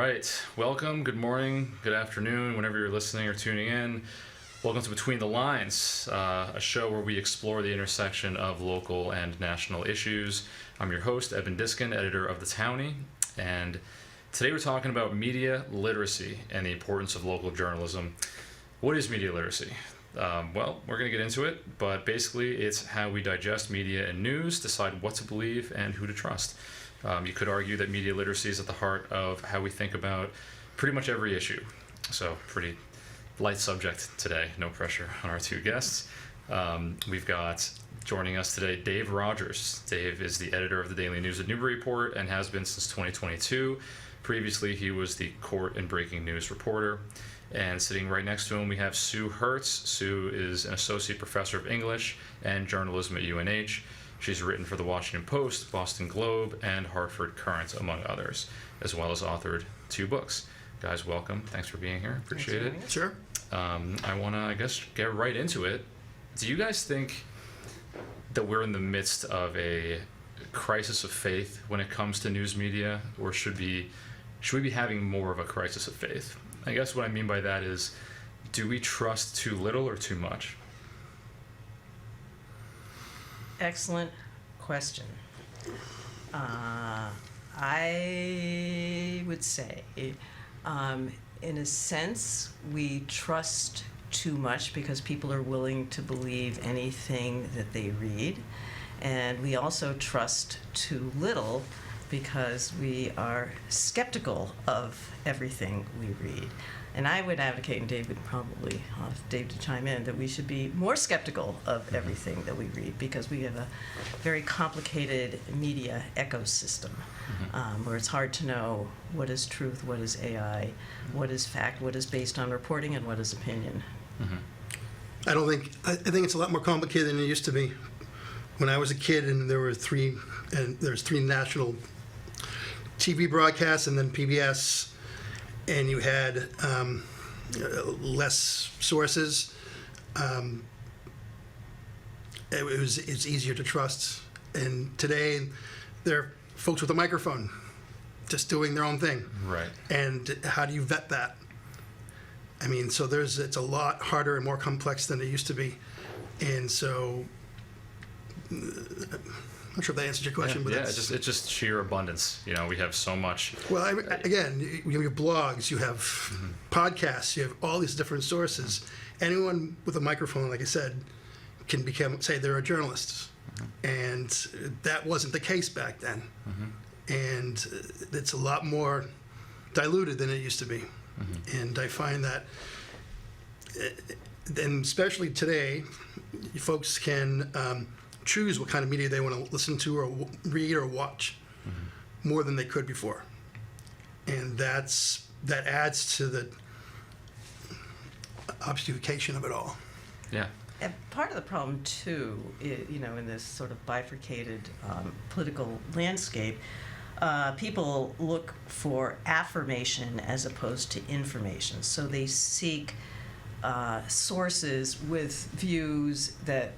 right. Welcome. Good morning, good afternoon, whenever you're listening or tuning in. Welcome to Between the Lines, a show where we explore the intersection of local and national issues. I'm your host, Eben Diskin, editor of the Townie, and today we're talking about media literacy and the importance of local journalism. What is media literacy? Well, we're going to get into it, but basically it's how we digest media and news, decide what to believe and who to trust. You could argue that media literacy is at the heart of how we think about pretty much every issue. So, pretty light subject today, no pressure on our two guests. We've got joining us today Dave Rogers. Dave is the editor of the Daily News of Newburyport and has been since 2022. Previously, he was the court and breaking news reporter. And sitting right next to him, we have Sue Hertz. Sue is an associate professor of English and journalism at UNH. She's written for the Washington Post, Boston Globe, and Hartford Courant, among others, as well as authored 2 books. Guys, welcome. Thanks for being here. Appreciate it. Sure. I want to, get right into it. Do you guys think that we're in the midst of a crisis of faith when it comes to news media, or should we be having more of a crisis of faith? I guess what I mean by that is, do we trust too little or too much? Excellent question. I would say, in a sense, we trust too much because people are willing to believe anything that they read. And we also trust too little because we are skeptical of everything we read. And I would advocate, and Dave would probably have Dave to chime in, that we should be more skeptical of everything that we read because we have a very complicated media ecosystem where it's hard to know what is truth, what is AI, what is fact, what is based on reporting, and what is opinion. I think it's a lot more complicated than it used to be. When I was a kid, and there's 3 national TV broadcasts and then PBS, and you had less sources. It's easier to trust. And today, there are folks with a microphone just doing their own thing. Right. And how do you vet that? I mean, so it's a lot harder and more complex than it used to be. And so, I'm not sure if that answers your question, but it's just sheer abundance. You know, we have so much. Well, again, you have blogs, you have podcasts, you have all these different sources. Anyone with a microphone, like I said, can say they're a journalist, and that wasn't the case back then. And it's a lot more diluted than it used to be. And I find that, and especially today, folks can choose what kind of media they want to listen to or read or watch more than they could before. And that adds to the obfuscation of it all. Yeah. And part of the problem, too, in this sort of bifurcated political landscape, people look for affirmation as opposed to information. So they seek sources with views that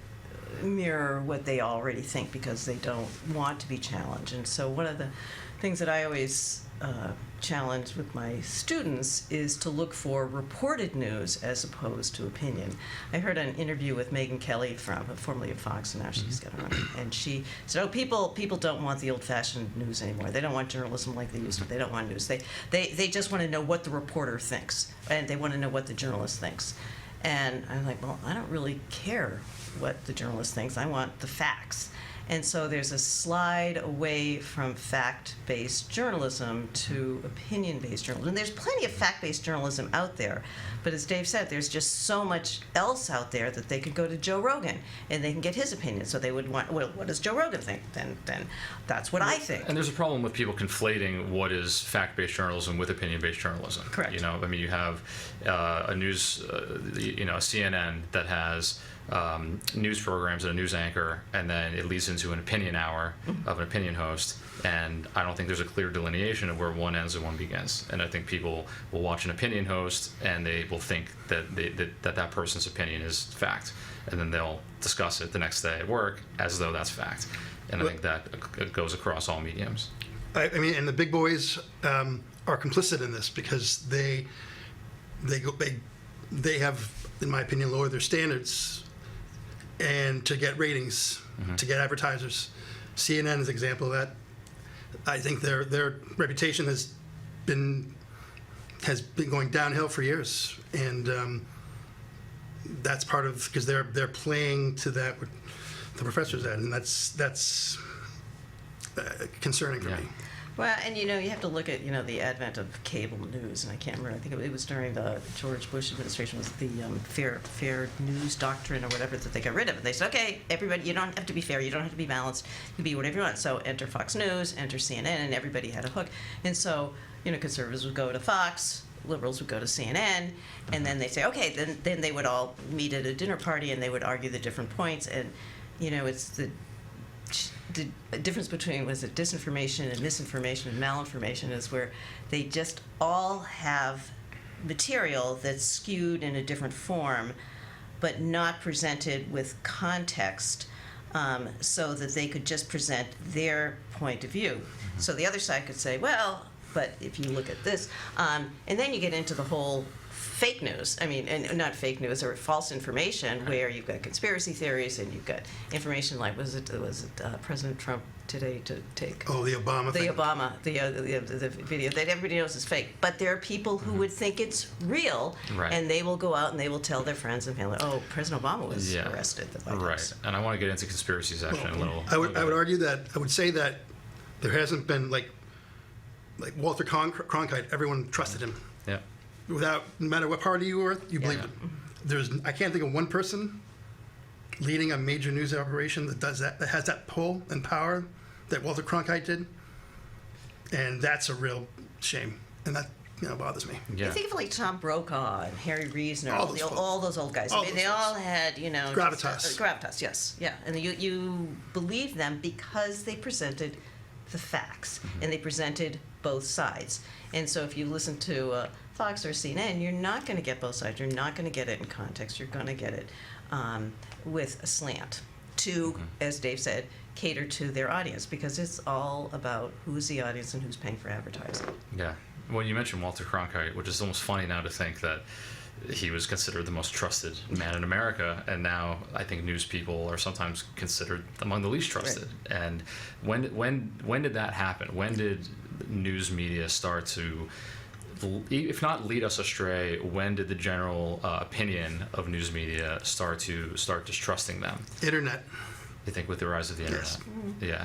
mirror what they already think because they don't want to be challenged. And so one of the things that I always challenge with my students is to look for reported news as opposed to opinion. I heard an interview with Megyn Kelly, formerly of Fox, and now she's got her own, and she said, people don't want the old-fashioned news anymore. They don't want journalism like they used to. They don't want news. They just want to know what the reporter thinks, and they want to know what the journalist thinks. And I'm like, well, I don't really care what the journalist thinks. I want the facts. And so there's a slide away from fact-based journalism to opinion-based journalism. And there's plenty of fact-based journalism out there. But as Dave said, there's just so much else out there that they could go to Joe Rogan and they can get his opinion. So they would want, well, what does Joe Rogan think? Then that's what I think. And there's a problem with people conflating what is fact-based journalism with opinion-based journalism. Correct. You know, I mean, you have a news, CNN that has news programs and a news anchor, and then it leads into an opinion hour of an opinion host, and I don't think there's a clear delineation of where one ends and one begins. And I think people will watch an opinion host and they will think that that person's opinion is fact, and then they'll discuss it the next day at work as though that's fact. And I think that goes across all mediums. I mean, and the big boys are complicit in this because they have, in my opinion, lowered their standards and to get ratings, to get advertisers. CNN is an example of that. I think their reputation has been going downhill for years, and that's part of because they're playing to that what the professor's at, and that's concerning for me. Well, and you have to look at the advent of cable news, and I can't remember. I think it was during the George Bush administration, was the fair news doctrine or whatever that they got rid of. They said, okay, everybody, you don't have to be fair, you don't have to be balanced, you can be whatever you want. So enter Fox News, enter CNN, and everybody had a hook. And so conservatives would go to Fox, liberals would go to CNN, and then they say, okay, then they would all meet at a dinner party and they would argue the different points, and it's the difference between disinformation and misinformation and malinformation is where they just all have material that's skewed in a different form, but not presented with context, so that they could just present their point of view. So the other side could say, well, but if you look at this, and then you get into the whole fake news. I mean, and not fake news or false information, where you've got conspiracy theories and you've got information like was it President Trump today to take the Obama thing. the video that everybody knows is fake, but there are people who would think it's real, and they will go out and they will tell their friends and family, oh, President Obama was arrested at the White House. And I want to get into conspiracies actually a little. I would argue that I would say that there hasn't been like Walter Cronkite. Everyone trusted him. Yeah. No matter what party you were, you believed it. I can't think of one person leading a major news operation that does that has that pull and power that Walter Cronkite did, and that's a real shame, and that bothers me. You think of like Tom Brokaw and Harry Reasoner, all those old guys. They all had gravitas. Gravitas, yes, yeah, and you believe them because they presented the facts and they presented both sides. And so if you listen to Fox or CNN, you're not going to get both sides. You're not going to get it in context. You're going to get it with a slant to, as Dave said, cater to their audience, because it's all about who's the audience and who's paying for advertising. Yeah. Well, you mentioned Walter Cronkite, which is almost funny now to think that he was considered the most trusted man in America, and now I think news people are sometimes considered among the least trusted. Right. And when did that happen? When did news media start to, if not lead us astray, when did the general opinion of news media start distrusting them? Internet. You think with the rise of the internet? Yes. Yeah.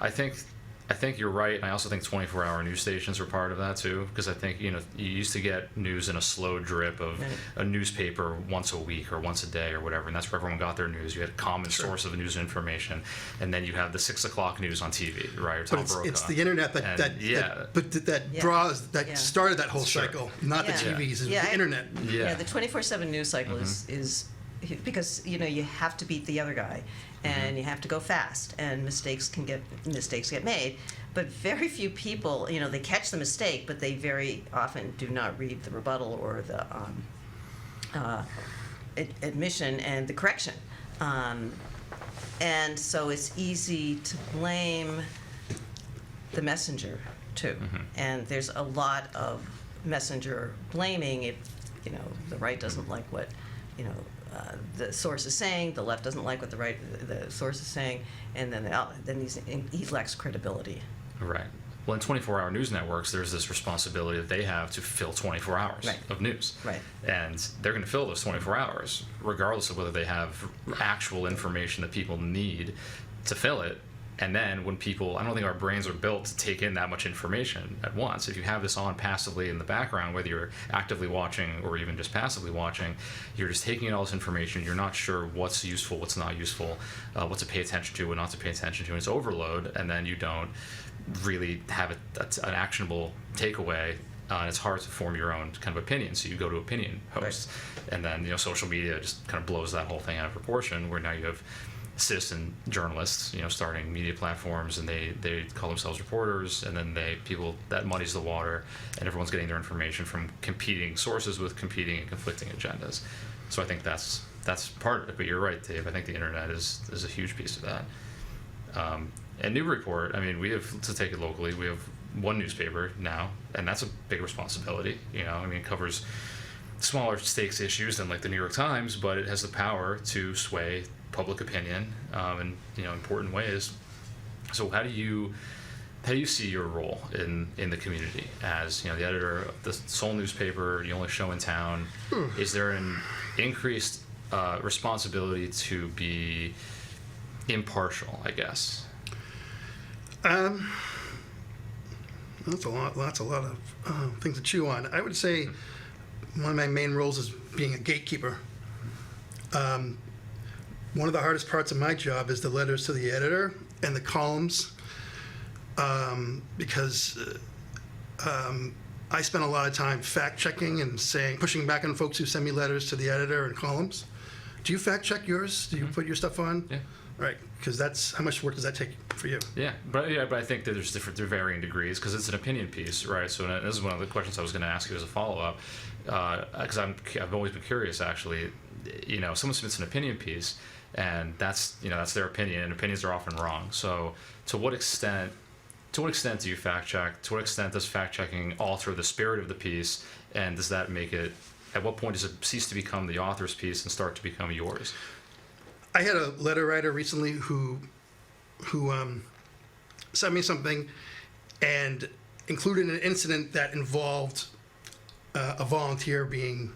I think you're right. And I also think 24-hour news stations were part of that too, because I think you used to get news in a slow drip of a newspaper once a week or once a day or whatever, and that's where everyone got their news. You had a common source of news and information, and then you have the 6 o'clock news on TV, right? Or Tom Brokaw. It's the internet that started that whole cycle, not the TVs. It's the internet. Yeah, the 24/7 news cycle is because you have to beat the other guy, and you have to go fast, and mistakes get made, but very few people they catch the mistake, but they very often do not read the rebuttal or the admission and the correction, and so it's easy to blame the messenger too, and there's a lot of messenger blaming if the right doesn't like what the source is saying, the left doesn't like what the source is saying, and then he lacks credibility. Right. Well, in 24-hour news networks, there's this responsibility that they have to fill 24 hours of news. Right. And they're going to fill those 24 hours, regardless of whether they have actual information that people need to fill it. And then when people, I don't think our brains are built to take in that much information at once. If you have this on passively in the background, whether you're actively watching or even just passively watching, you're just taking in all this information. You're not sure what's useful, what's not useful, what to pay attention to, what not to pay attention to. And it's overload, and then you don't really have an actionable takeaway. And it's hard to form your own kind of opinion, so you go to opinion hosts. Right. And then social media just kind of blows that whole thing out of proportion, where now you have citizen journalists, starting media platforms, and they call themselves reporters, and then that muddies the water, and everyone's getting their information from competing sources with competing and conflicting agendas. So I think that's part of it. But you're right, Dave. I think the internet is a huge piece of that. And Newburyport, we have, to take it locally, we have one newspaper now, and that's a big responsibility. I mean, it covers smaller stakes issues than like the New York Times, but it has the power to sway public opinion in important ways. So how do you see your role in the community as the editor of the sole newspaper you only show in town? Is there an increased responsibility to be impartial, I guess? That's a lot of things to chew on. I would say one of my main roles is being a gatekeeper. One of the hardest parts of my job is the letters to the editor and the columns, because I spend a lot of time fact-checking and pushing back on folks who send me letters to the editor and columns. Do you fact-check yours? Do you put your stuff on? Yeah. Right, because how much work does that take for you? Yeah, but I think that there's varying degrees because it's an opinion piece, right? So this is one of the questions I was going to ask you as a follow-up, because I've always been curious, actually. Someone submits an opinion piece, and that's their opinion, and opinions are often wrong. So to what extent do you fact check? To what extent does fact checking alter the spirit of the piece, and does that make it? At what point does it cease to become the author's piece and start to become yours? I had a letter writer recently who sent me something and included an incident that involved a volunteer being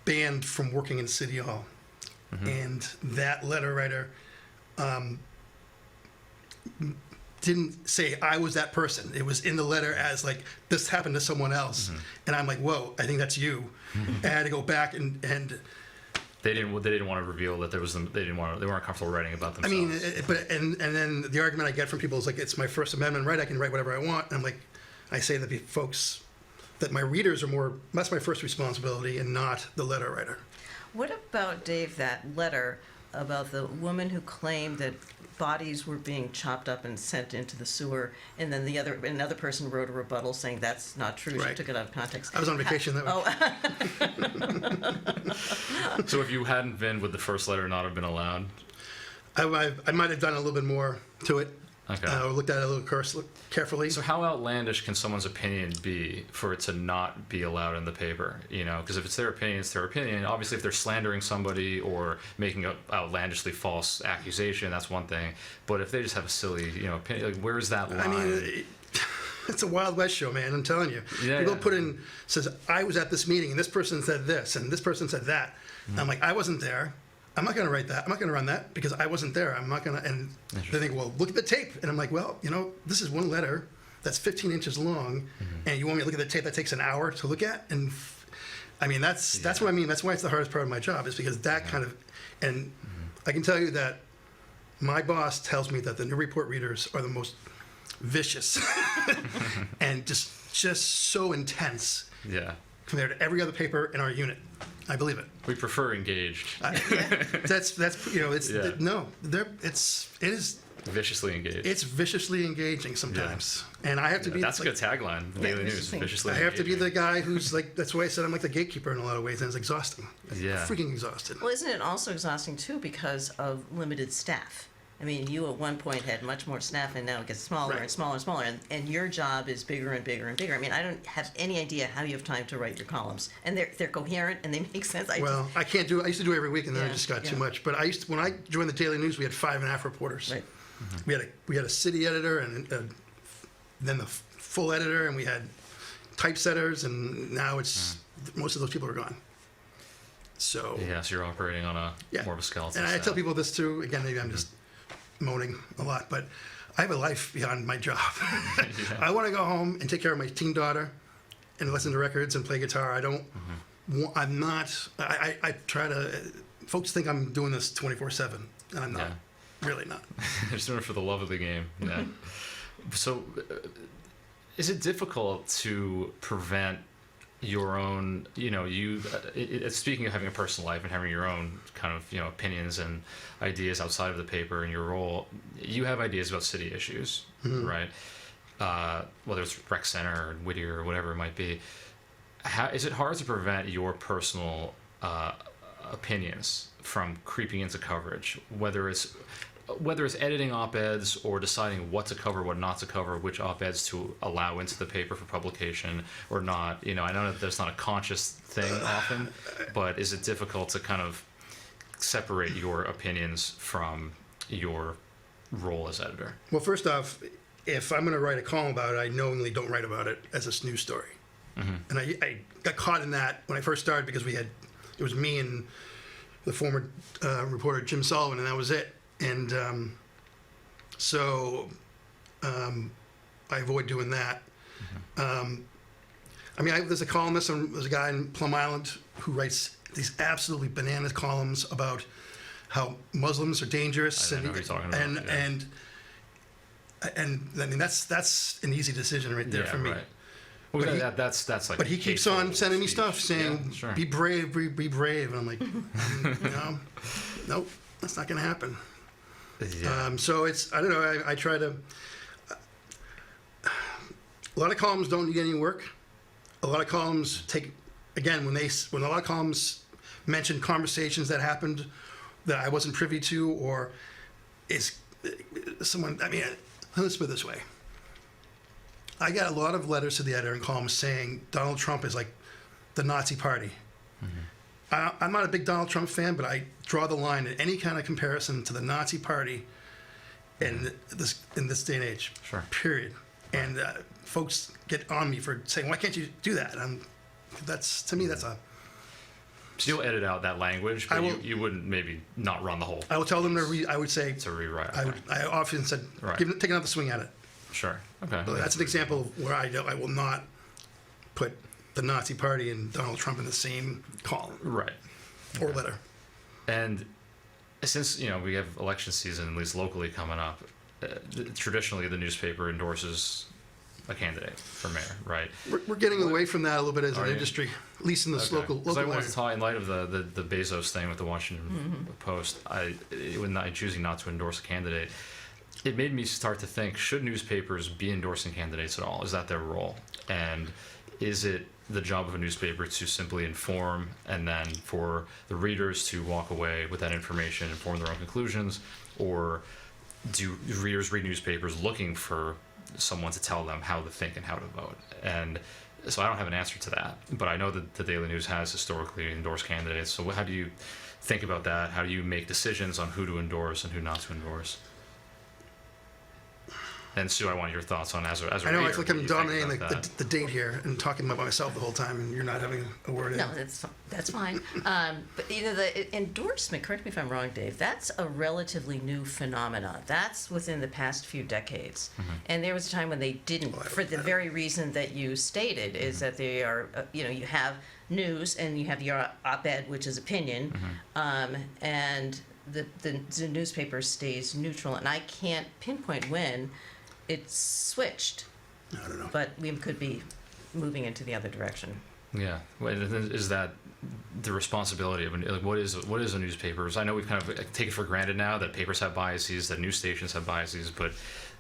banned from working in City Hall. And that letter writer didn't say I was that person. It was in the letter as like, this happened to someone else. And I'm like, whoa, I think that's you. And I had to go back and They didn't want to reveal that they weren't comfortable writing about I themselves. mean, and then the argument I get from people is like, it's my First Amendment right, I can write whatever I want. And I'm like, I say that folks, that my readers that's my first responsibility and not the letter writer. What about, Dave, that letter about the woman who claimed that bodies were being chopped up and sent into the sewer, and then another person wrote a rebuttal saying that's not true. She Right. took it out of context. I was on vacation that week. So if you hadn't been, would the first letter not have been allowed? I might have done a little bit more to it. Okay. Or looked at it a little carefully. So how outlandish can someone's opinion be for it to not be allowed in the paper? Because if it's their opinion, it's their opinion. Obviously, if they're slandering somebody or making an outlandishly false accusation, that's one thing. But if they just have a silly, opinion, like where's that line? I mean, it's a Wild West show, man. I'm telling you. Yeah, People yeah. put in, says, I was at this meeting, and this person said this, and this person said that. I'm like, I wasn't there. I'm not going to write that. I'm not going to run that because I wasn't there. I'm not going to. And they think, well, look at the tape. And I'm like, well, this is one letter that's 15 inches long, and you want me to look at the tape that takes an hour to look at? And I mean, that's what I mean. That's why it's the hardest part of my job, is because that kind of. And I can tell you that my boss tells me that the Newburyport readers are the most vicious and just so intense. Yeah. Compared to every other paper in our unit. I believe it. We prefer engaged. It's Yeah. it is Viciously engaged. it's viciously engaging sometimes, and I have to be. That's a good tagline. Daily News. Viciously I have to be engaging. the guy who's like. That's why I said I'm like the gatekeeper in a lot of ways, and it's exhausting. Yeah. Freaking exhausted. Well, isn't it also exhausting, too, because of limited staff? I mean, you at one point had much more staff, and now it gets smaller Right. and smaller and smaller, and your job is bigger and bigger and bigger. I mean, I don't have any idea how you have time to write your columns, and they're coherent and they make sense. Well, I can't do. I used to do it every week, and then I Yeah, just got too yeah. much. But when I joined the Daily News, we had 5.5 reporters. Right. We had a city editor, and then the full editor, and we had typesetters, and now it's most of those people are gone. So So you're operating on more of a skeleton. And I staff. tell people this too. Again, maybe I'm just moaning a lot, but I have a life beyond my job. I want to go home and take care of my teen daughter and listen to records and play guitar. I don't. I'm not. I try to. Folks think I'm doing this 24/7, and I'm not. Really not. Just doing it for the love of the game. Yeah. So, is it difficult to prevent your own, speaking of having a personal life and having your own kind of, opinions and ideas outside of the paper and your role, you have ideas about city issues, right? Whether it's Rec Center or Whittier or whatever it might be. Is it hard to prevent your personal opinions from creeping into coverage, whether it's whether it's editing op-eds or deciding what to cover, what not to cover, which op-eds to allow into the paper for publication or not. You know, I know that there's not a conscious thing often, but is it difficult to kind of separate your opinions from your role as editor? Well, first off, if I'm going to write a column about it, I knowingly don't write about it as a news story. And I got caught in that when I first started because it was me and the former reporter Jim Sullivan, and that was it. And so I avoid doing that. I mean, there's a columnist, there's a guy in Plum Island who writes these absolutely bananas columns about how Muslims are dangerous. I know who you're talking about, and I mean, that's an easy decision right there for me. Right. Well, But that's like. But he keeps on sending me stuff saying, Yeah, sure. be brave, be brave. And I'm like, no, nope, that's not going to happen. Yeah. So it's, I don't know, I try to, a lot of columns don't get any work. A lot of columns take, again, when a lot of columns mention conversations that happened that I wasn't privy to, or is someone, I mean, let's put it this way. I got a lot of letters to the editor and columns saying Donald Trump is like the Nazi party. I'm not a big Donald Trump fan, but I draw the line at any kind of comparison to the Nazi party in this day and age. Sure. Period. And folks get on me for saying, "Why can't you do that?" And that's, to me, that's a. So you'll edit out that language, but I will- you wouldn't maybe not run the whole I will tell them to I would say. to rewrite. I often said, Right. take another swing at it. Sure. Okay. So that's an example of where I will not put the Nazi party and Donald Trump in the same column Right. or letter. And since we have election season, at least locally, coming up, traditionally the newspaper endorses a candidate for mayor, right? We're getting away from that a little bit as Are an you? industry, at least in this local Because I wanted area. to talk in light of the Bezos thing with the Washington Post. When I choosing not to endorse a candidate, it made me start to think: should newspapers be endorsing candidates at all? Is that their role? And is it the job of a newspaper to simply inform, and then for the readers to walk away with that information and form their own conclusions, or do readers read newspapers looking for someone to tell them how to think and how to vote? And so I don't have an answer to that, but I know that the Daily News has historically endorsed candidates. So how do you think about that? How do you make decisions on who to endorse and who not to endorse? And Sue, I want your thoughts on as a I know reader, I feel like what I'm you think dominating about that. the date here and talking about myself the whole time, and you're not having a word in. No, that's fine. But the endorsement, correct me if I'm wrong, Dave, that's a relatively new phenomenon. That's within the past few decades. And there was a time when they didn't, for the very reason that you stated, is that they are, you have news and you have your op-ed, which is opinion, and the newspaper stays neutral. And I can't pinpoint when it's switched, I don't know. but we could be moving into the other direction. Yeah, is that the responsibility of what is a newspaper? I know we've kind of taken for granted now that papers have biases, that news stations have biases, but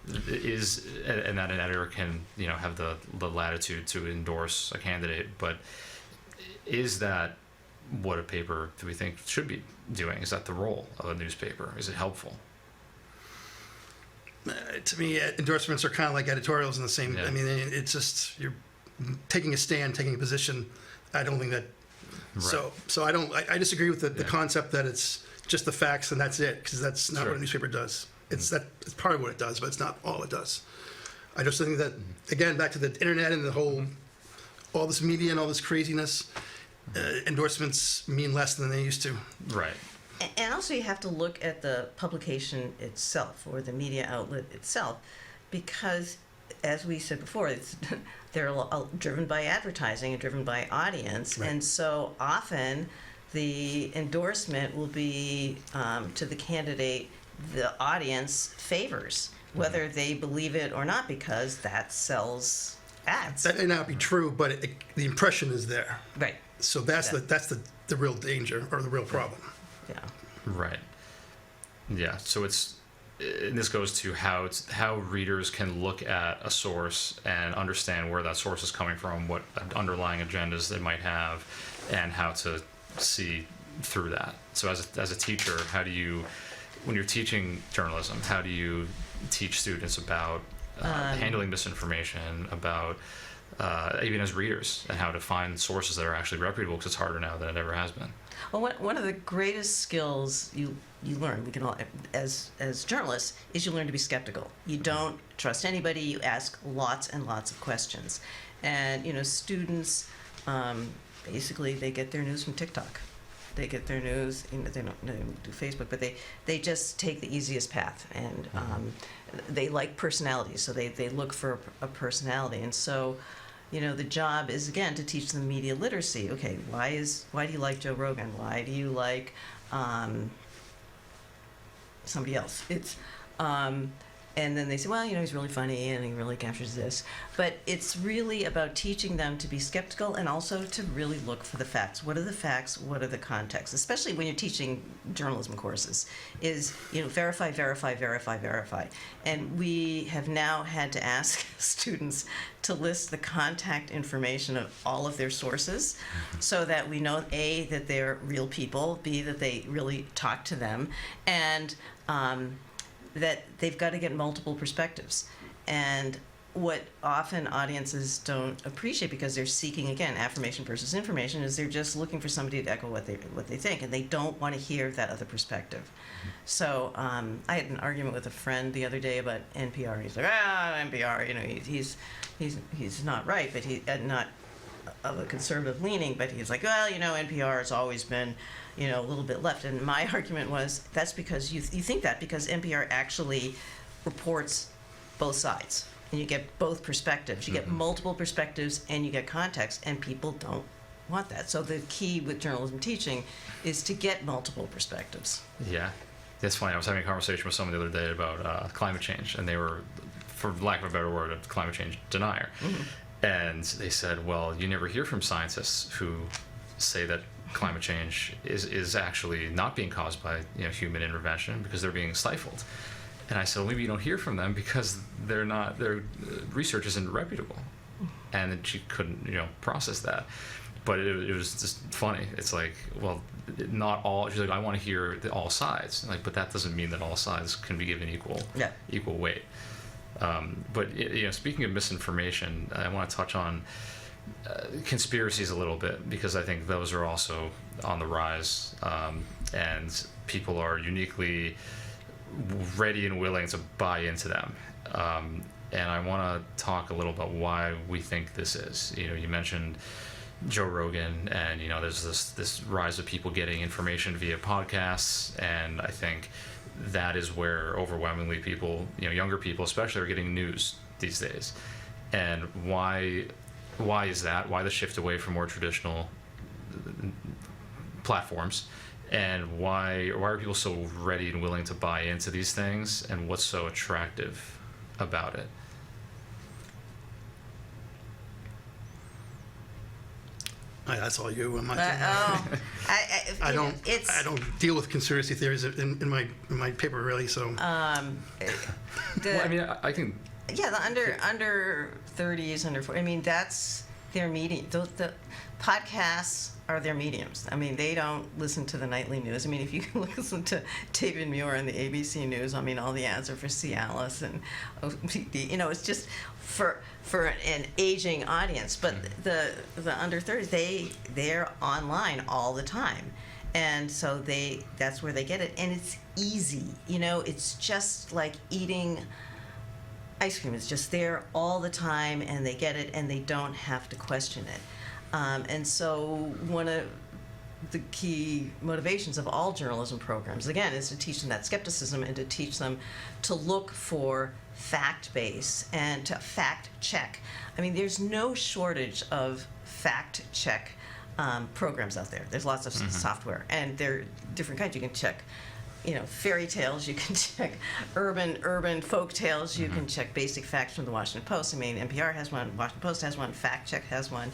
and that an editor can have the latitude to endorse a candidate, but is that what a paper do we think should be doing? Is that the role of a newspaper? Is it helpful? To me, endorsements are kind of like editorials in the same. Yeah. I mean, it's just you're taking a stand, taking a position. I don't think that. Right. So I don't. I disagree with the concept that it's just the facts and that's it, because that's not Sure. what a newspaper does. It's it's part of what it does, but it's not all it does. I just think that again, back to the internet and the whole, all this media and all this craziness, endorsements mean less than they used to. Right. And also you have to look at the publication itself or the media outlet itself, because as we said before, they're driven by advertising and driven by audience. Right. And so often the endorsement will be to the candidate the audience favors, whether they believe it or not, because that sells ads. That may not be true, but the impression is there. Right. So that's Yeah. that's the real danger or the real problem. Yeah. Right. Yeah. So and this goes to how readers can look at a source and understand where that source is coming from, what underlying agendas they might have, and how to see through that. So as a teacher, how do you when you're teaching journalism, how do you teach students about handling misinformation, about even as readers, and how to find sources that are actually reputable, because it's harder now than it ever has been? Well, one of the greatest skills you learn, we can all, as journalists, is you learn to be skeptical. You don't trust anybody. You ask lots and lots of questions, and students basically they get their news from TikTok. They get their news. They don't do Facebook, but they just take the easiest path, and they like personalities, so they look for a personality, and so. The job is, again, to teach them media literacy. Okay, why do you like Joe Rogan? Why do you like somebody else? And then they say, well, he's really funny and he really captures this. But it's really about teaching them to be skeptical and also to really look for the facts. What are the facts? What are the contexts? Especially when you're teaching journalism courses, is, verify, verify, verify, verify. And we have now had to ask students to list the contact information of all of their sources so that we know, A, that they're real people, B, that they really talk to them, and that they've got to get multiple perspectives. And what often audiences don't appreciate, because they're seeking, again, affirmation versus information, is they're just looking for somebody to echo what they think, and they don't want to hear that other perspective. So I had an argument with a friend the other day about NPR. He's like, NPR, he's not right, but he not of a conservative leaning, but he's like, well, NPR has always been, a little bit left. And my argument was, that's because you think that because NPR actually reports both sides, and you get both perspectives. You get multiple perspectives, and you get context, and people don't want that. So the key with journalism teaching is to get multiple perspectives. Yeah, that's funny. I was having a conversation with someone the other day about climate change, and they were, for lack of a better word, a climate change denier. And they said, well, you never hear from scientists who say that climate change is actually not being caused by human intervention, because they're being stifled. And I said, well, maybe you don't hear from them because their research isn't reputable. And then she couldn't process that. But it was just funny. It's like, well, not all. She's like, I want to hear all sides. Like, but that doesn't mean that all sides can be given equal weight. But speaking of misinformation, I want to touch on conspiracies a little bit, because I think those are also on the rise, and people are uniquely ready and willing to buy into them. And I want to talk a little about why we think this is. You mentioned Joe Rogan, and there's this rise of people getting information via podcasts, and I think that is where overwhelmingly people, younger people especially, are getting news these days. And why is that? Why the shift away from more traditional platforms? And why are people so ready and willing to buy into these things? And what's so attractive about it? That's all you. I don't deal with conspiracy theories in my paper, really. So. Well, I mean, I can. Yeah, the under 30s, under 40. I mean, that's their medium. The podcasts are their mediums. I mean, they don't listen to the nightly news. I mean, if you listen to David Muir and the ABC News, I mean, all the ads are for Cialis and OPD. It's just for an aging audience. But the under 30s, they're online all the time. And so that's where they get it. And it's easy. It's just like eating ice cream. It's just there all the time, and they get it, and they don't have to question it. And so one of the key motivations of all journalism programs, again, is to teach them that skepticism and to teach them to look for fact base and to fact check. I mean, there's no shortage of fact check programs out there. There's lots of software, and they're different kinds. You can check fairy tales, you can check urban folk tales, you can check basic facts from the Washington Post. I mean, NPR has one, Washington Post has one, Fact Check has one.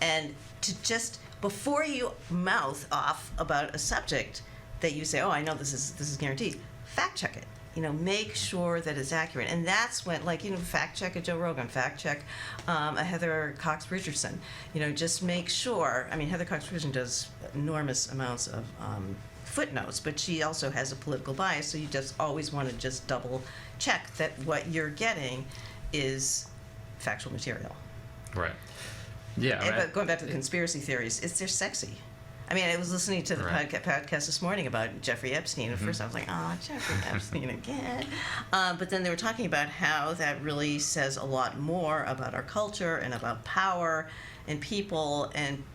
And to just, before you mouth off about a subject that you say, oh, I know this is guaranteed, fact check it. Make sure that it's accurate. And that's when, fact check a Joe Rogan, fact check a Heather Cox Richardson. Just make sure. I mean, Heather Cox Richardson does enormous amounts of footnotes, but she also has a political bias, so you just always want to just double check that what you're getting is factual material. Right. Yeah. But going back to the conspiracy theories, they're sexy. I mean, I was listening to the podcast this morning about Jeffrey Epstein. At first, I was like, "Oh, Jeffrey Epstein again," but then they were talking about how that really says a lot more about our culture and about power and people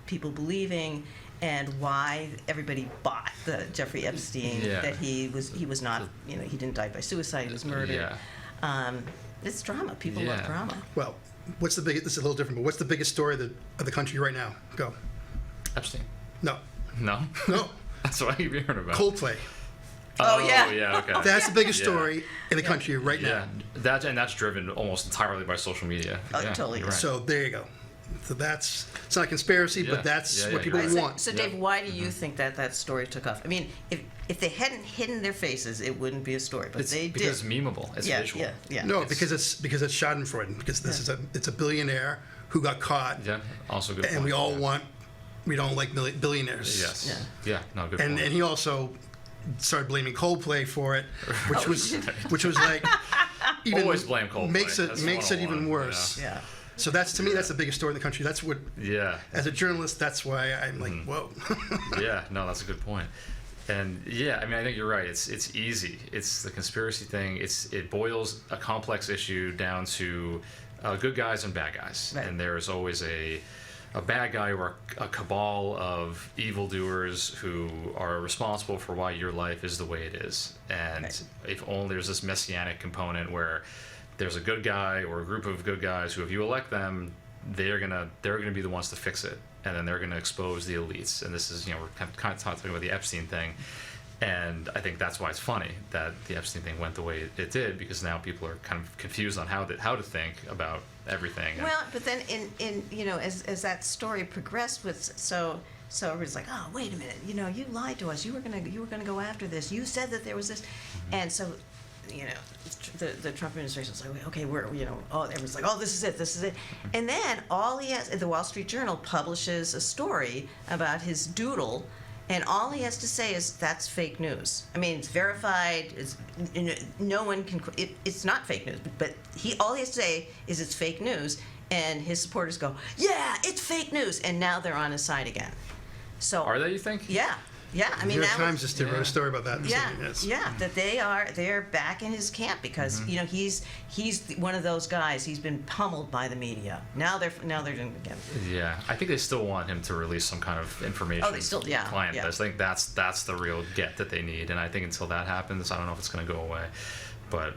believing, and why everybody bought the Jeffrey Epstein, that he was not, he didn't die by suicide, he was murdered. It's drama. People love drama. Well, what's the biggest? This is a little different, but what's the biggest story of the country right now? Go. Epstein. No. No. No. That's what I keep hearing about. Coldplay. Oh, yeah. Yeah. Okay. That's the biggest story in the country right now. Yeah. That's driven almost entirely by social media. Oh, totally. Right. So there you go. So it's not a conspiracy, but that's what people want. So Dave, why do you think that story took off? I mean, if they hadn't hidden their faces, it wouldn't be a story, but they did. Because it's memeable. It's visual. Yeah. No, because it's Schadenfreude, because this it's a billionaire who got caught. Yeah. Also good. And point. we don't like billionaires. Yes. Yeah. No, good And point. he also started blaming Coldplay for it, which was like even always blame Coldplay. makes it even worse. Yeah. So that's, to me, that's the biggest story in the country. That's what. Yeah. As a journalist, that's why I'm like, whoa. Yeah. No, that's a good point. And I mean, I think you're right. It's easy. It's the conspiracy thing. It boils a complex issue down to good guys and bad guys, and there's always a bad guy or a cabal of evildoers who are responsible for why your life is the way it is. And if only there's this messianic component where there's a good guy or a group of good guys who, if you elect them, they're gonna be the ones to fix it, and then they're gonna expose the elites. And this is, we're kind of talking about the Epstein thing, and I think that's why it's funny that the Epstein thing went the way it did, because now people are kind of confused on how to think about everything. Well, but then as that story progressed so everybody's like, oh, wait a minute, you lied to us. You were gonna go after this. You said that there was this, and so. The Trump administration was like, okay, everyone's like, oh, this is it. And then the Wall Street Journal publishes a story about his doodle, and all he has to say is, that's fake news. I mean, it's verified, no one can, it's not fake news, but all he has to say is it's fake news, and his supporters go, yeah, it's fake news, and now they're on his side again. So Are they, you think? Yeah. Yeah, I mean, New York Times just wrote a story about that. That they're back in his camp because he's one of those guys. He's been pummeled by the media. Now they're doing it again. Yeah, I think they still want him to release some kind of information. Oh, they still, client yeah. list. I think that's the real get that they need, and I think until that happens, I don't know if it's going to go away. But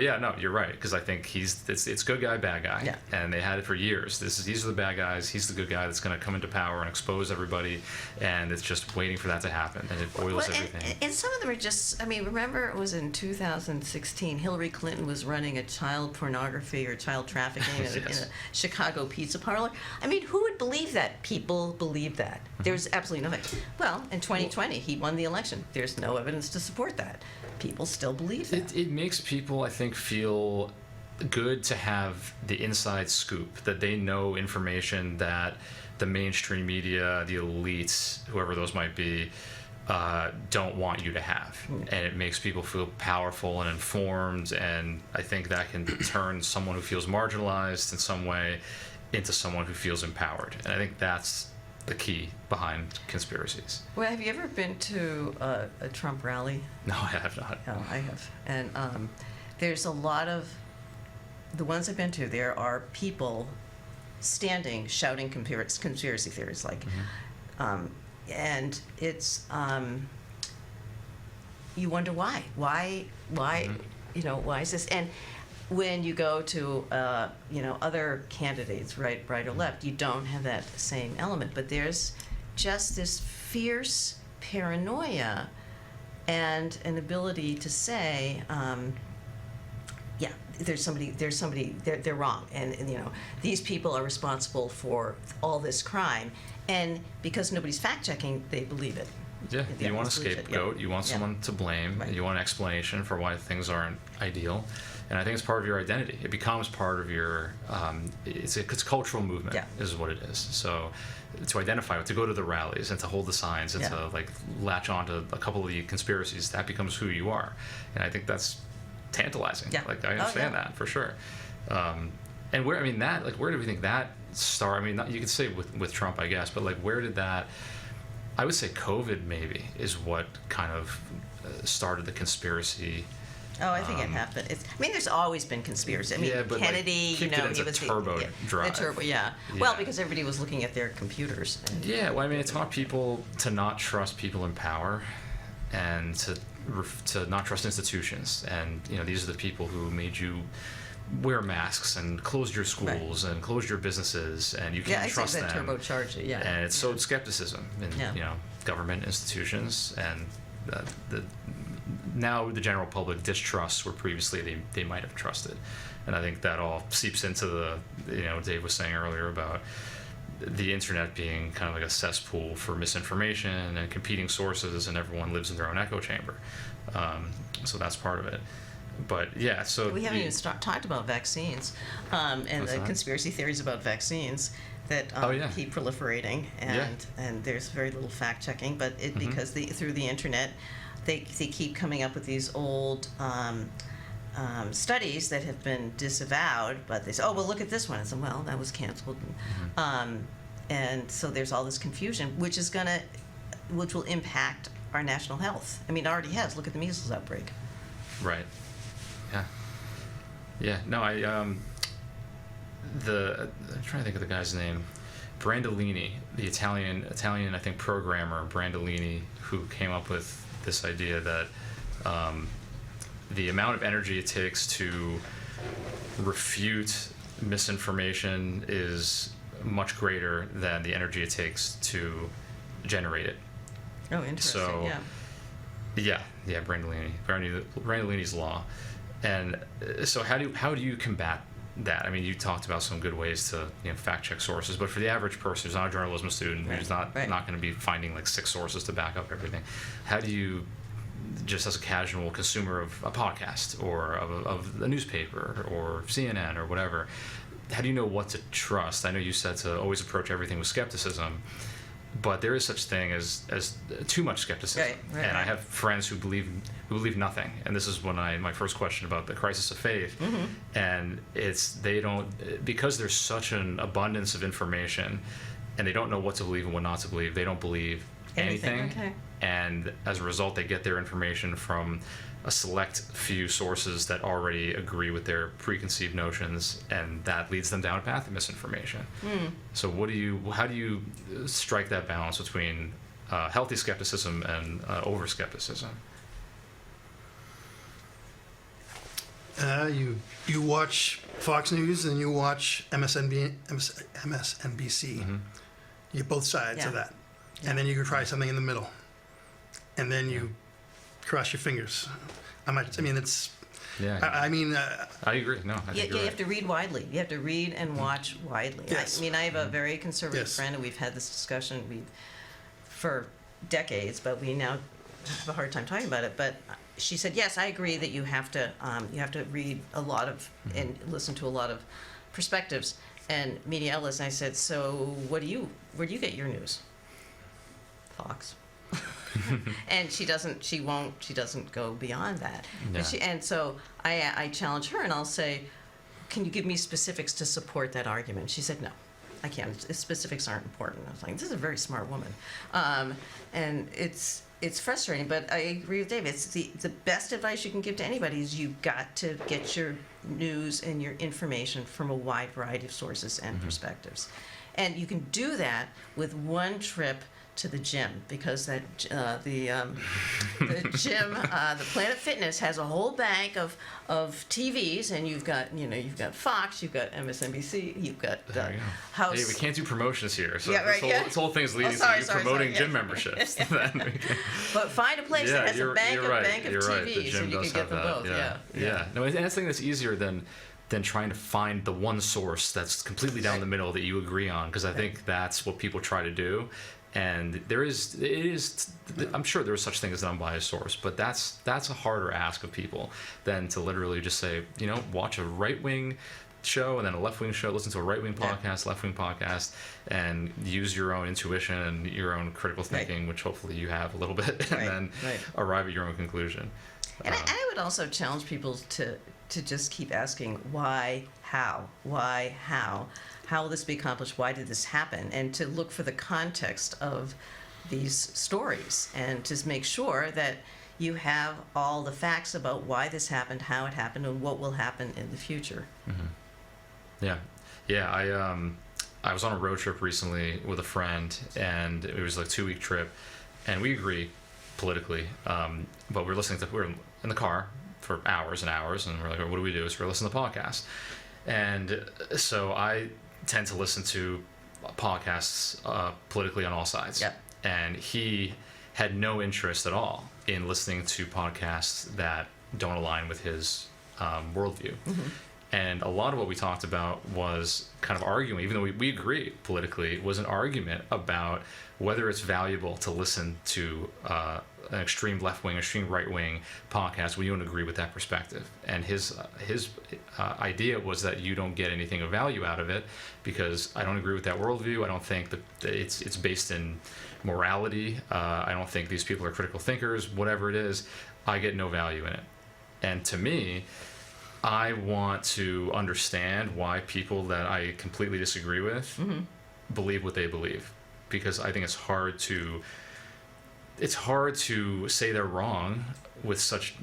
yeah, no, you're right, because I think it's good guy, bad guy, and they had it for years. These are the bad guys. He's the good guy that's going to come into power and expose everybody, and it's just waiting for that to happen, and it boils everything. And some of them are just. I mean, remember it was in 2016. Hillary Clinton was running a child pornography or child trafficking in a Chicago pizza parlor. I mean, who would believe that? People believe that. There's absolutely nothing. Well, in 2020, he won the election. There's no evidence to support that. People still believe that. It makes people, I think, feel good to have the inside scoop, that they know information that the mainstream media, the elites, whoever those might be, don't want you to have. And it makes people feel powerful and informed, and I think that can turn someone who feels marginalized in some way into someone who feels empowered. And I think that's the key behind conspiracies. Well, have you ever been to a Trump rally? No, I have not. No, I have. And there's a lot of, the ones I've been to, there are people standing, shouting conspiracy theories, like, and it's, you wonder why. Why, why is this? And when you go to, other candidates, right or left, you don't have that same element. But there's just this fierce paranoia and an ability to say, they're wrong, and these people are responsible for all this crime, and because nobody's fact checking, they believe it. Yeah, you want a let's lose it. scapegoat. You want Yeah. someone to blame. Right. You want an explanation for why things aren't ideal. And I think it's part of your identity. It becomes part of your, it's a cultural movement, Yeah. is what it is. So to identify, to go to the rallies and to hold the signs and Yeah. to like latch onto a couple of the conspiracies, that becomes who you are. And I think that's tantalizing. Yeah. Like I Oh, understand yeah. that for sure. And where, I mean, that, like, where do we think that started? I mean, you could say with Trump, I guess, but like, where did that, I would say COVID maybe is what kind of started the conspiracy. Oh, I think it happened. I mean, there's always been conspiracy. I mean, Yeah, but, like, Kennedy, kicked it into he was turbo drive. The turbo, yeah. Well, Yeah. because everybody was looking at their computers. And, Yeah, well, I mean, it taught people to not trust people in power, and to not trust institutions. And these are the people who made you wear masks and closed your schools and closed your businesses, and you Yeah, can't I trust think that them. turbocharged it, yeah. And it sowed skepticism in Yeah. government institutions, and now the general public distrusts where previously they might have trusted. And I think that all seeps into the Dave was saying earlier about the internet being kind of like a cesspool for misinformation and competing sources, and everyone lives in their own echo chamber. So that's part of it. But yeah, so We haven't even talked about vaccines and What's the that? conspiracy theories about vaccines that Oh, yeah. keep proliferating, and there's very little fact checking. But Mm-hmm. because through the internet, they keep coming up with these old studies that have been disavowed. But they say, oh well, look at this one. And so, well, that was canceled. And so there's all this confusion, which will impact our national health. I mean, it already has. Look at the measles outbreak. Right. Yeah. Yeah. No, I'm trying to think of the guy's name. Brandolini, the Italian, I think, programmer Brandolini, who came up with this idea that the amount of energy it takes to refute misinformation is much greater than the energy it takes to generate it. Oh, interesting. So, yeah. Yeah, Brandolini's law. And so how do you combat that? I mean, you talked about some good ways to fact check sources, but for the average person who's not a journalism student, who's not going to be finding like 6 sources to back up everything, how do you, just as a casual consumer of a podcast or of a newspaper or CNN or whatever, how do you know what to trust? I know you said to always approach everything with skepticism, but there is such thing as too much skepticism. Right, and I have friends who believe nothing. And this is when my first question about the crisis of faith. Mm-hmm. And they don't, because there's such an abundance of information, and they don't know what to believe and what not to believe. They don't believe anything. Okay. And as a result, they get their information from a select few sources that already agree with their preconceived notions, and that leads them down a path of misinformation. So how do you strike that balance between healthy skepticism and over skepticism? You watch Fox News and you watch MSNBC. Mm-hmm. You get both sides of Yeah. that, and then you can try something in the middle, and then you cross your fingers. It's. Yeah, I agree. No, I think You you're right. have to read widely. You have to read and watch widely. Yes. I have a very conservative Yes. friend, and we've had this discussion for decades, but we now have a hard time talking about it. But she said, yes, I agree that you have to read a lot of and listen to a lot of perspectives and media outlets. And I said, so where do you get your news? Fox. And she doesn't go beyond that. Yeah. And so I challenge her and I'll say, can you give me specifics to support that argument? She said, no, I can't. Specifics aren't important. I was like, this is a very smart woman. And it's frustrating, but I agree with Dave. It's the best advice you can give to anybody is you've got to get your news and your information from a wide variety of sources and perspectives. And you can do that with one trip to the gym, because the gym, the Planet Fitness has a whole bank of TVs, and you've got Fox, you've got MSNBC, you've got There you go. House. Hey, we can't do promotions here, so Yeah, right, this whole thing's leading to you promoting gym memberships. But find a place that has a bank of You're right. The TVs, gym and you does can have get them that. both. Yeah. No, and I think that's easier than trying to find the one source that's completely down the middle that you agree on, because I think that's what people try to do. And I'm sure there is such thing as an unbiased source, but that's a harder ask of people than to literally just say, watch a right-wing show and then a left-wing show, listen to a right-wing podcast, left-wing podcast, and use your own intuition and your own critical thinking, which hopefully you have a little bit, and then arrive at your own conclusion. And I would also challenge people to just keep asking why, how will this be accomplished, why did this happen, and to look for the context of these stories and just make sure that you have all the facts about why this happened, how it happened, and what will happen in the future. I was on a road trip recently with a friend, and it was like a 2-week trip, and we agree politically, but we were in the car for hours and hours, and we're like, what do we do? So we're listening to podcasts. And so I tend to listen to podcasts politically on all sides. Yep. And he had no interest at all in listening to podcasts that don't align with his worldview. And a lot of what we talked about was kind of arguing, even though we agree politically, was an argument about whether it's valuable to listen to an extreme left-wing, extreme right-wing podcast when you don't agree with that perspective. And his idea was that you don't get anything of value out of it because I don't agree with that worldview. I don't think that it's based in morality. I don't think these people are critical thinkers. Whatever it is, I get no value in it. And to me, I want to understand why people that I completely disagree with believe what they believe, because I think it's hard to say they're wrong with such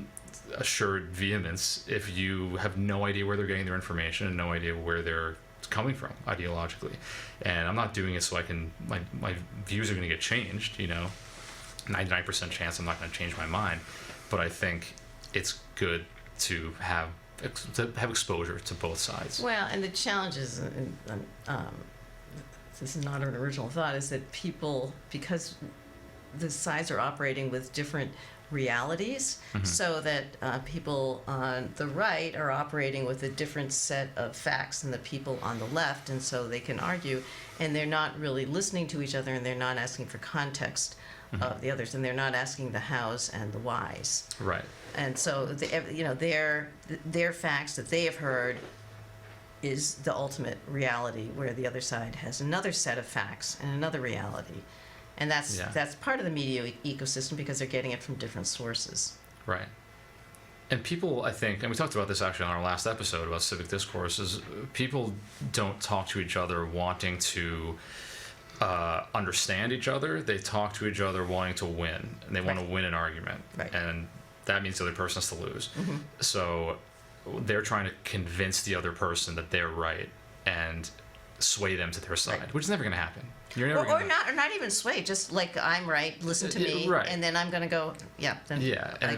assured vehemence if you have no idea where they're getting their information and no idea where they're coming from ideologically. And I'm not doing it so I can my views are going to get changed. 99% chance I'm not going to change my mind, but I think it's good to have exposure to both sides. Well, and the challenge is, this is not an original thought, is that people, because the sides are operating with different realities, so that people on the right are operating with a different set of facts than the people on the left, and so they can argue, and they're not really listening to each other, and they're not asking for context of the others, and they're not asking the hows and the whys. Right. And so, their facts that they have heard is the ultimate reality, where the other side has another set of facts and another reality. And that's part of the media ecosystem because they're getting it from different sources. Right. And people, I think, and we talked about this actually on our last episode about civic discourse, is people don't talk to each other wanting to understand each other. They talk to each other wanting to win, and they want to win an argument. Right. And that means the other person has to lose. So they're trying to convince the other person that they're right and sway them to their side, which is never going to happen. You're never or not even sway, just like I'm right, listen to me, and then I'm going to go, and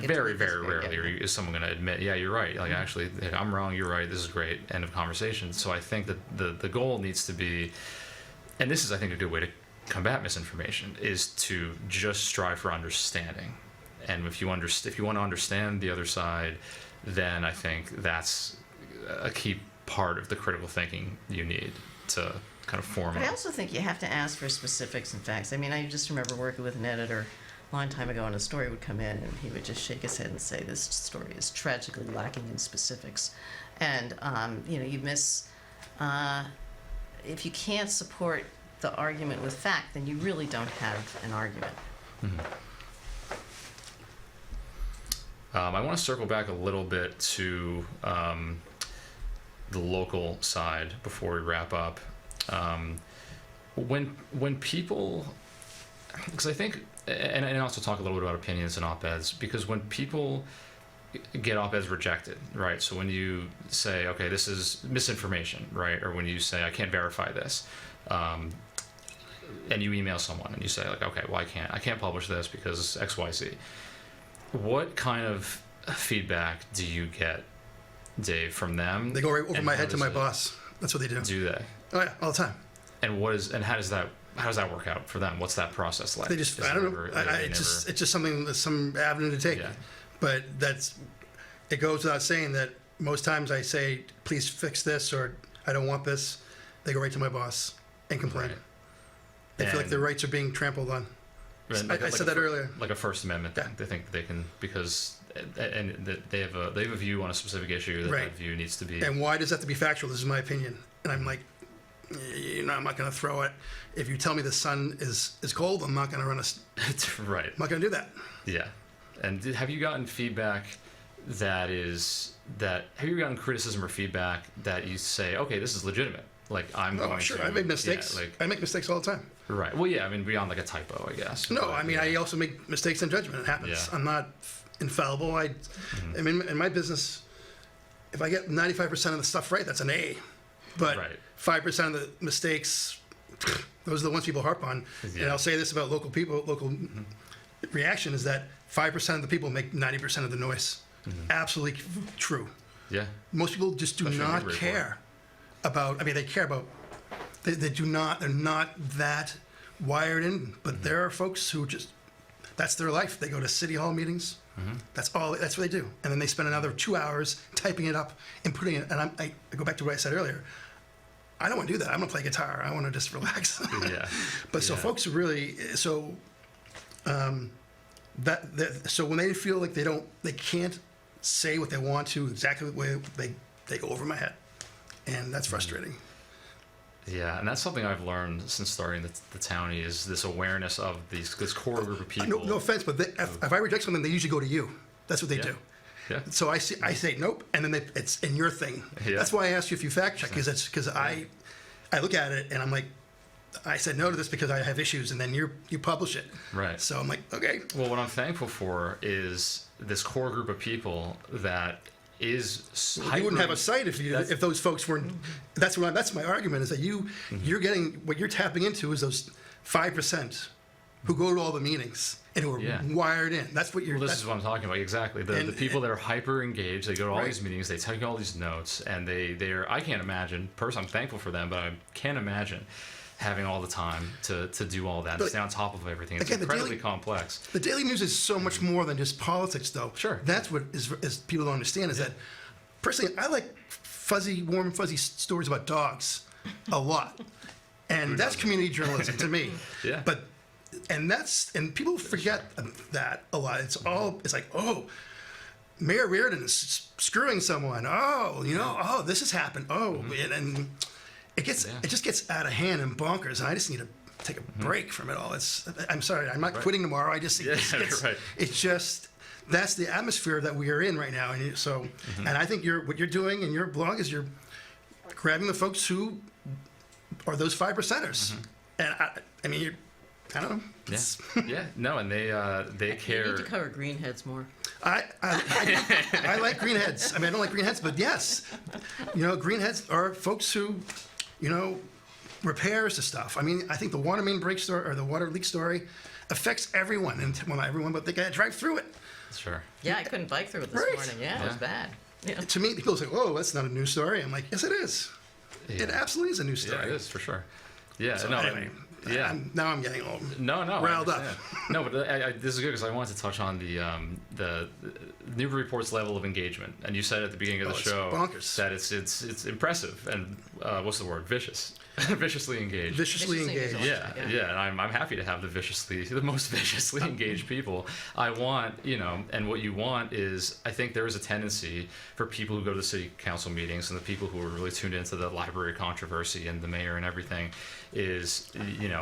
very, very rarely is someone going to admit, yeah, you're right. Like, actually, I'm wrong, you're right, this is great, end of conversation. So I think that the goal needs to be, and this is, I think, a good way to combat misinformation, is to just strive for understanding. And if you want to understand the other side, then I think that's a key part of the critical thinking you need to kind of form. But I also think you have to ask for specifics and facts. I mean, I just remember working with an editor a long time ago, and a story would come in, and he would just shake his head and say, "This story is tragically lacking in specifics," and you miss. If you can't support the argument with fact, then you really don't have an argument. I want to circle back a little bit to the local side before we wrap up. When people, because I think, and also talk a little bit about opinions and op-eds, because when people get op-eds rejected, right? So when you say, okay, this is misinformation, right? Or when you say, I can't verify this, and you email someone and you say, like, okay, well, I can't publish this because X, Y, Z. What kind of feedback do you get, Dave, from them? They go right over my head to my boss. That's what they do. Do they? Oh yeah, all the time. And how does that work out for them? What's that process like? They just, I don't know. It's just something that's some avenue to take. Yeah. But it goes without saying that most times I say, please fix this, or I don't want this. They go right to my boss and complain. Right. They feel like their rights are being trampled on. And I said that earlier. Like a First Amendment thing. Yeah. They think they can, because and that they have a view on a specific issue that Right. that view needs to be. And why does that have to be factual? This is my opinion. And I'm like, I'm not going to throw it. If you tell me the sun is cold, I'm not going to Right. I'm not going to do that. Yeah. And have you gotten feedback have you gotten criticism or feedback that you say, okay, this is legitimate? Like, I'm Oh, going sure. to... I make mistakes. Yeah, I make mistakes all the time. right. Well, yeah, I mean, beyond like a typo, I guess. No, But, I mean, yeah. I also make mistakes in judgment. It happens. Yeah. I'm not infallible. I mean, in my business, if I get 95% of the stuff right, that's an A. But Right. 5% of the mistakes, those are the ones people harp on. And Yeah. I'll say this about local people, local reaction is that 5% of the people make 90% of the noise. Absolutely true. Yeah. Most people just do Especially in not Newburyport. care about, I mean, they care about, they do not, they're not that wired in, but there are folks who just, that's their life. They go to city hall meetings. That's what they do. And then they spend another 2 hours typing it up and putting it, and I go back to what I said earlier. I don't want to do that. I'm going to play guitar. I want to just relax. Yeah. But so Yeah. folks really, so so when they feel like they can't say what they want to exactly the way they go over my head, and that's frustrating. Yeah, and that's something I've learned since starting the Townie is this awareness of this core group of people. No offense, but if I reject something, they usually go to you. That's what they Yeah. do. Yeah. So I say nope, and then it's in your thing. Yeah. That's why I asked you if you fact check, because I look at it and I'm like, I said no to this because I have issues, and then you publish it. Right. So I'm like, okay. Well, what I'm thankful for is this core group of people that is You wouldn't have a site That's- if those folks weren't. That's my argument is that you're getting what you're tapping into is those 5% who go to all the meetings and who are Yeah. wired in. That's what you're. Well, this that's, is what I'm talking about. Exactly. The And- people that are hyper engaged, they go to all Right. these meetings, they take all these notes, and they're I can't imagine, personally, I'm thankful for them, but I can't imagine having all the time to do all that, to But stay on top of everything. It's again, the incredibly Daily- complex. The Daily News is so much more than just politics, though. Sure. That's what is people don't understand is that, personally, I like warm, fuzzy stories about dogs a lot. And that's community journalism to me. Yeah. And people forget that a lot. It's like, oh, Mayor Reardon is screwing someone. Oh, this has happened. Oh, and it just gets out of hand and bonkers, and I just need to take a break from it all. I'm sorry, I'm not quitting tomorrow. I just, Right. it's just, that's the atmosphere that we are in right now. And so, and I think what you're doing in your blog is you're grabbing the folks who are those 5%ers. And I mean, I don't know. Yeah. Yeah. No, and they You care. need to cover greenheads more. I like greenheads. I mean, I don't like greenheads, but yes, greenheads are folks who, repairs the stuff. I mean, I think the water main break story or the water leak story affects everyone, and well, not everyone, but they gotta drive through it. Sure. Yeah, I couldn't bike through it this Right. morning. Yeah, it was bad. Yeah. To me, people say, "Oh, that's not a news story." I'm like, "Yes, it is. It absolutely is a news Yeah, story." it is for sure. Yeah. So no. anyway, Yeah. now I'm getting all No, I riled up. understand. No, but this is good because I wanted to touch on the Newburyport's level of engagement, and you said at the beginning of the it's show bonkers. that it's impressive and what's the word? Vicious, viciously engaged. viciously Viciously engaged. engaged. Yeah, and I'm happy to have the most viciously engaged people. I want, and what you want is, I think there is a tendency for people who go to the city council meetings and the people who are really tuned into the library controversy and the mayor and everything, is,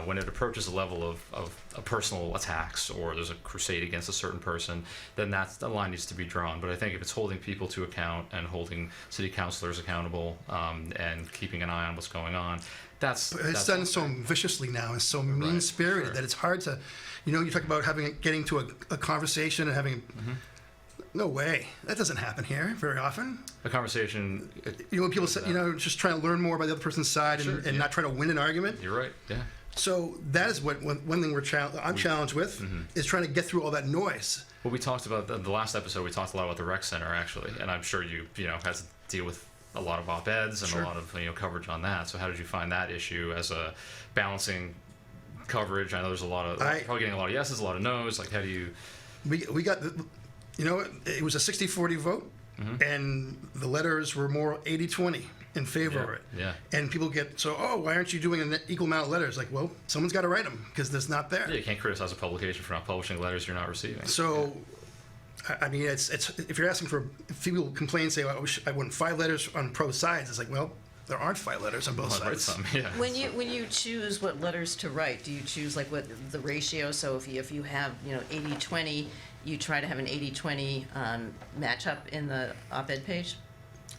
when it approaches a level of personal attacks or there's a crusade against a certain person, then the line needs to be drawn. But I think if it's holding people to account and holding city councilors accountable and keeping an eye on what's going on, But it's that's done so viciously now and so mean-spirited sure. that it's hard to, you talk about getting to a conversation and having. No way. That doesn't happen here very often. a conversation. When people say, just trying to learn more about the other person's side Sure, and yeah. not try to win an argument. You're right. Yeah. So that is what one thing I'm challenged with is trying to get through all that noise. Well, we talked about the last episode. We talked a lot about the rec center actually, and I'm sure you had to deal with a lot of op-eds and Sure. a lot of coverage on that. So how did you find that issue as a balancing coverage? I know there's probably getting a lot of yeses, a lot of nos. Like, how do you? We got it was a 60-40 vote, and the letters were more 80-20. in favor of it. Yeah. And people get, why aren't you doing an equal amount of letters? Like, well, someone's got to write them because there's not there. Yeah, you can't criticize a publication for not publishing letters you're not receiving. So, I mean, it's if you're asking for, if people complain, say, I want 5 letters on both sides, it's like, well, there aren't 5 letters on both Well, write sides. some, yeah. When you choose what letters to write, do you choose like what the ratio? So if you have 80-20, you try to have an 80-20 matchup in the op-ed page.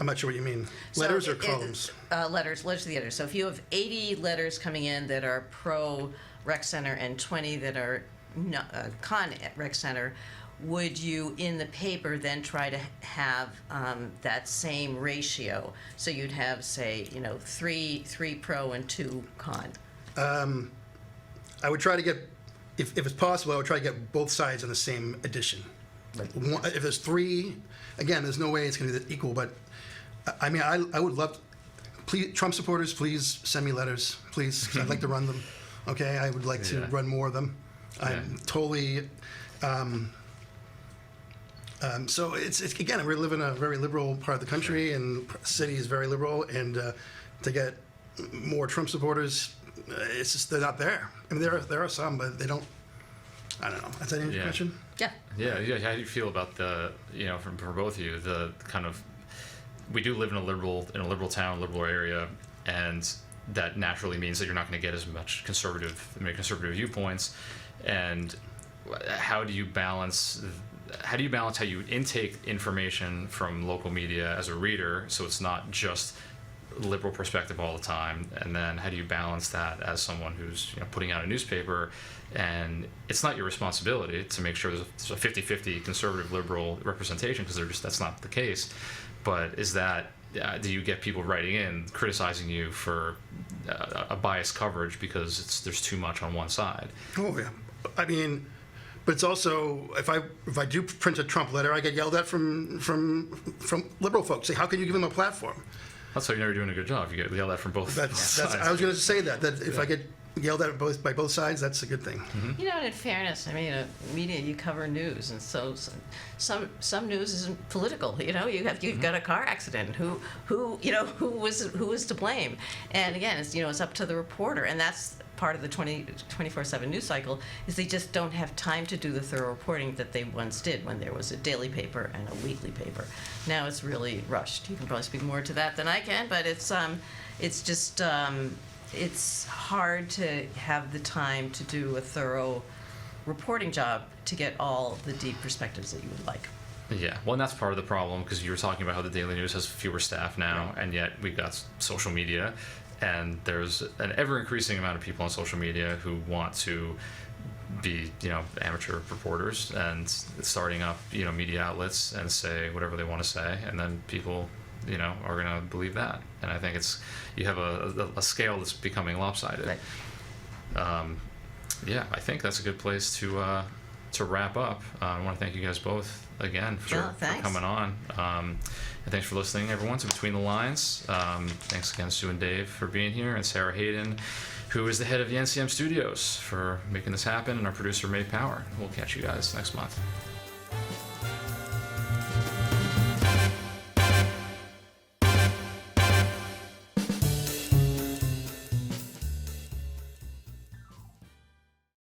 I'm not sure what you mean. So Letters or columns? Letters to the editor. So if you have 80 letters coming in that are pro rec center and 20 that are con rec center, would you in the paper then try to have that same ratio? So you'd have, say, 3 pro and 2 con. I would try to get, if it's possible, I would try to get both sides in the same edition. If there's 3, again, there's no way it's going to be equal, but I mean, I would love, please, Trump supporters, please send me letters, please, 'cause I'd like to run them. Okay, I would like to run more of them. I'm totally. So it's again, we live in a very liberal part of the country, and the city is very liberal, and to get more Trump supporters, it's just they're not there. I mean, there are some, but they don't. I don't know. Is that any question? Yeah. Yeah. How do you feel about the, for both of you, the kind of, we do live in a liberal town, liberal area, and that naturally means that you're not going to get as much conservative viewpoints. And how do you balance how you intake information from local media as a reader, so it's not just liberal perspective all the time, and then how do you balance that as someone who's putting out a newspaper, and it's not your responsibility to make sure there's a 50-50 conservative liberal representation, because that's not the case, but is that do you get people writing in criticizing you for a biased coverage because there's too much on one side? Oh yeah, I mean, but it's also if I do print a Trump letter, I get yelled at from liberal folks. Say, how can you give him a platform? That's why you're never doing a good job. You get yelled at from both sides. I was going to say that if I get yelled at by both sides, that's a good thing. Mm-hmm. And in fairness, I mean, media, you cover news, and so some news isn't political. You've got a car accident. Who was to blame? And again, it's up to the reporter, and that's part of the 24/7 news cycle, is they just don't have time to do the thorough reporting that they once did when there was a daily paper and a weekly paper. Now it's really rushed. You can probably speak more to that than I can, but it's just it's hard to have the time to do a thorough reporting job to get all the deep perspectives that you would like. Yeah, well, and that's part of the problem, because you were talking about how the Daily News has fewer staff now, and yet we've got social media, and there's an ever-increasing amount of people on social media who want to be, amateur reporters and starting up, media outlets and say whatever they want to say, and then people, are going to believe that. And I think you have a scale that's becoming lopsided. Right. Yeah, I think that's a good place to wrap up. I want to thank you guys both again for coming on. And thanks for listening, everyone, to Between the Lines. Thanks again, Sue and Dave, for being here, and Sarah Hayden, who is the head of the NCM Studios, for making this happen, and our producer, May Power. We'll catch you guys next month.